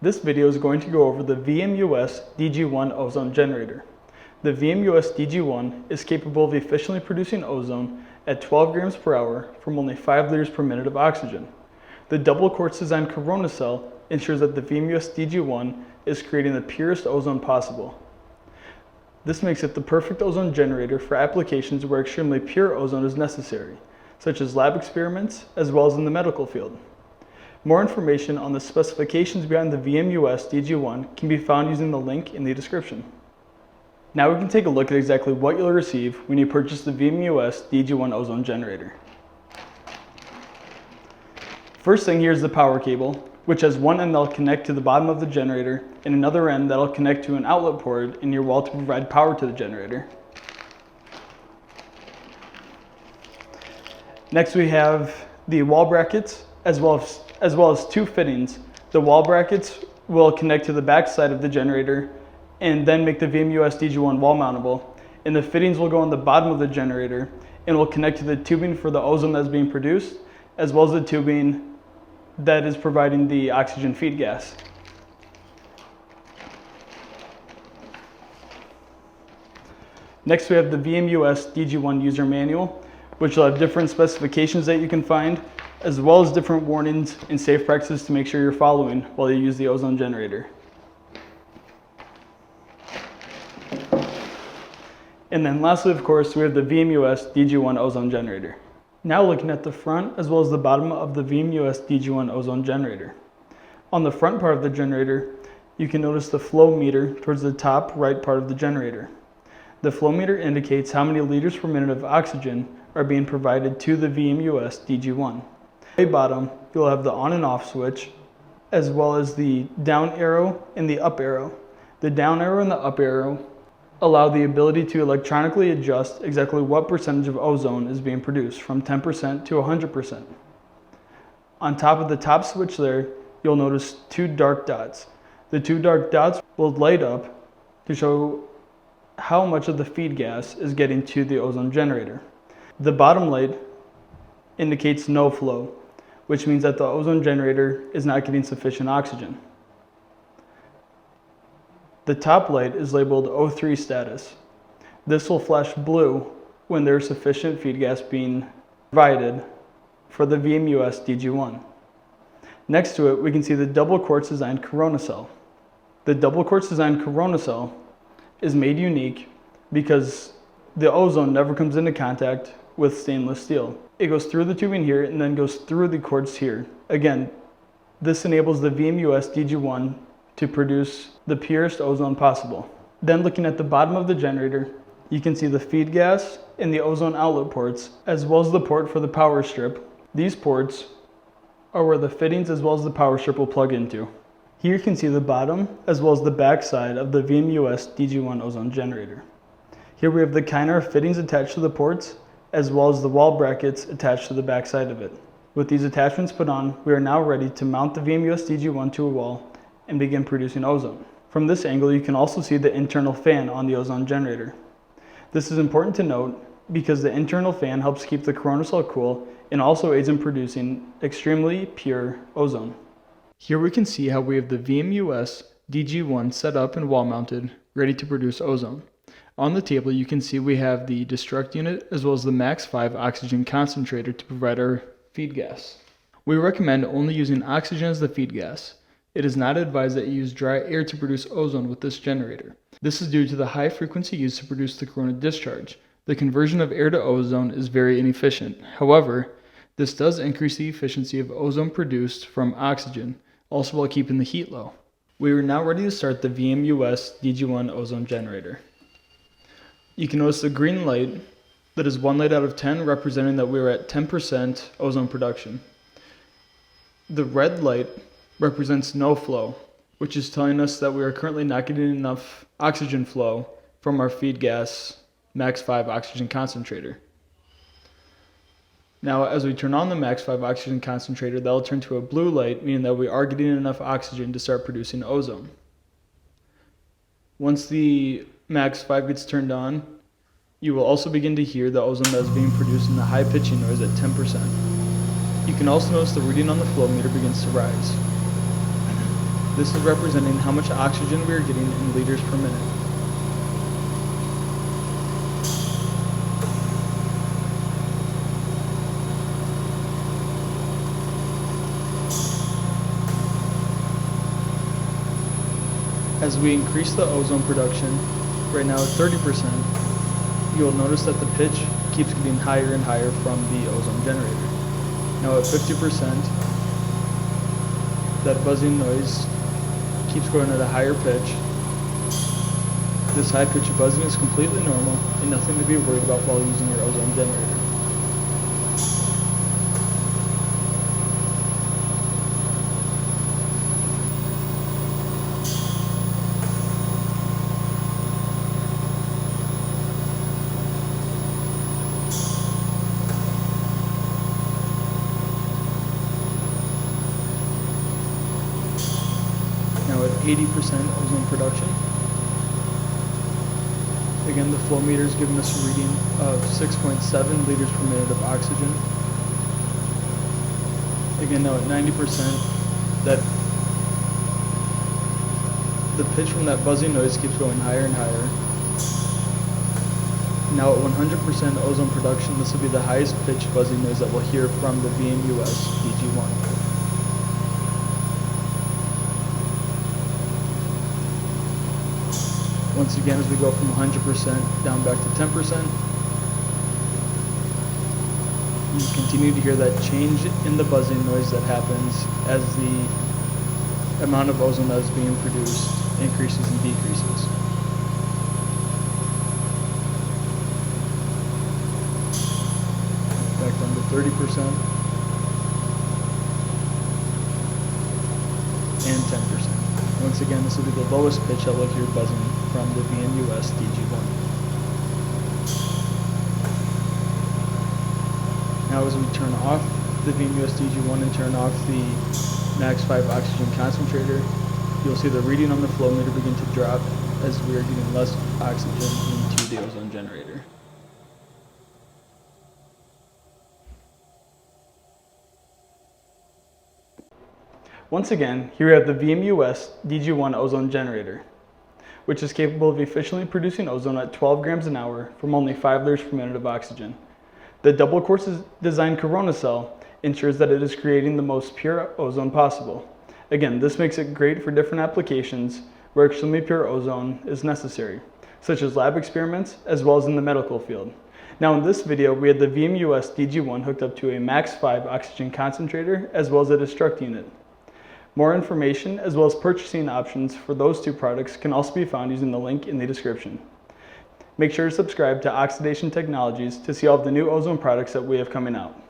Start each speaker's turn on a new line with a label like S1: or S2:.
S1: This video is going to go over the VMUS-DG1 Ozone Generator. The VMUS-DG1 is capable of efficiently producing ozone at 12 grams per hour from only 5 liters per minute of oxygen. The double quartz design corona cell ensures that the VMUS-DG1 is creating the purest ozone possible. This makes it the perfect ozone generator for applications where extremely pure ozone is necessary, such as lab experiments as well as in the medical field. More information on the specifications behind the VMUS-DG1 can be found using the link in the description. Now we can take a look at exactly what you'll receive when you purchase the VMUS-DG1 Ozone Generator. First thing here is the power cable, which has one end that'll connect to the bottom of the generator and another end that'll connect to an outlet port in your wall to provide power to the generator. Next we have the wall brackets as well as two fittings. The wall brackets will connect to the back side of the generator and then make the VMUS-DG1 wall mountable, and the fittings will go on the bottom of the generator and will connect to the tubing for the ozone that's being produced as well as the tubing that is providing the oxygen feed gas. Next we have the VMUS-DG1 user manual, which will have different specifications that you can find, as well as different warnings and safe practices to make sure you're following while you use the ozone generator. And then lastly, of course, we have the VMUS-DG1 Ozone Generator. Now looking at the front as well as the bottom of the VMUS-DG1 Ozone Generator. On the front part of the generator, you can notice the flow meter towards the top right part of the generator. The flow meter indicates how many liters per minute of oxygen are being provided to the VMUS-DG1. At the bottom, you'll have the on and off switch, as well as the down arrow and the up arrow. The down arrow and the up arrow allow the ability to electronically adjust exactly what percentage of ozone is being produced, from 10% to 100%. On top of the top switch there, you'll notice two dark dots. The two dark dots will light up to show how much of the feed gas is getting to the ozone generator. The bottom light indicates no flow, which means that the ozone generator is not getting sufficient oxygen. The top light is labeled O3 status. This will flash blue when there is sufficient feed gas being provided for the VMUS-DG1. Next to it, we can see the double quartz designed corona cell. The double quartz designed corona cell is made unique because the ozone never comes into contact with stainless steel. It goes through the tubing here and then goes through the quartz here. Again, this enables the VMUS-DG1 to produce the purest ozone possible. Then looking at the bottom of the generator, you can see the feed gas and the ozone outlet ports, as well as the port for the power strip. These ports are where the fittings as well as the power strip will plug into. Here you can see the bottom as well as the back side of the VMUS-DG1 Ozone Generator. Here we have the Kynar fittings attached to the ports, as well as the wall brackets attached to the back side of it. With these attachments put on, we are now ready to mount the VMUS-DG1 to a wall and begin producing ozone. From this angle, you can also see the internal fan on the ozone generator. This is important to note because the internal fan helps keep the corona cell cool and also aids in producing extremely pure ozone. Here we can see how we have the VMUS-DG1 set up and wall mounted, ready to produce ozone. On the table, you can see we have the destruct unit as well as the Max 5 oxygen concentrator to provide our feed gas. We recommend only using oxygen as the feed gas. It is not advised that you use dry air to produce ozone with this generator. This is due to the high frequency used to produce the corona discharge. The conversion of air to ozone is very inefficient. However, this does increase the efficiency of ozone produced from oxygen, also while keeping the heat low. We are now ready to start the VMUS-DG1 Ozone Generator. You can notice the green light, that is 1 light out of 10, representing that we are at 10% ozone production. The red light represents no flow, which is telling us that we are currently not getting enough oxygen flow from our feed gas Max 5 oxygen concentrator. Now, as we turn on the Max 5 oxygen concentrator, that will turn to a blue light, meaning that we are getting enough oxygen to start producing ozone. Once the Max 5 gets turned on, you will also begin to hear the ozone that is being produced in the high pitching noise at 10%. You can also notice the reading on the flow meter begins to rise. This is representing how much oxygen we are getting in liters per minute. As we increase the ozone production, right now at 30%, you'll notice that the pitch keeps getting higher and higher from the ozone generator. Now at 50%, that buzzing noise keeps going at a higher pitch. This high pitch of buzzing is completely normal and nothing to be worried about while using your ozone generator. Now at 80% ozone production. Again, the flow meter is giving us a reading of 6.7 liters per minute of oxygen. Again, now at 90%, that the pitch from that buzzing noise keeps going higher and higher. Now at 100% ozone production, this will be the highest pitch buzzing noise that we'll hear from the VMUS-DG1. Once again, as we go from 100% down back to 10%, you continue to hear that change in the buzzing noise that happens as the amount of ozone that is being produced increases and decreases. Back down to 30% and 10%. Once again, this will be the lowest pitch that we'll hear buzzing from the VMUS-DG1. Now as we turn off the VMUS-DG1 and turn off the Max 5 oxygen concentrator, you'll see the reading on the flow meter begin to drop as we are getting less oxygen into the ozone generator. Once again, here we have the VMUS-DG1 Ozone Generator, which is capable of efficiently producing ozone at 12 grams an hour from only 5 liters per minute of oxygen. The double Quartz designed corona cell ensures that it is creating the most pure ozone possible. Again, this makes it great for different applications where extremely pure ozone is necessary, such as lab experiments as well as in the medical field. Now in this video, we had the VMUS-DG1 hooked up to a Max 5 oxygen concentrator as well as a destruct unit. More information as well as purchasing options for those two products can also be found using the link in the description. Make sure to subscribe to Oxidation Technologies to see all of the new ozone products that we have coming out.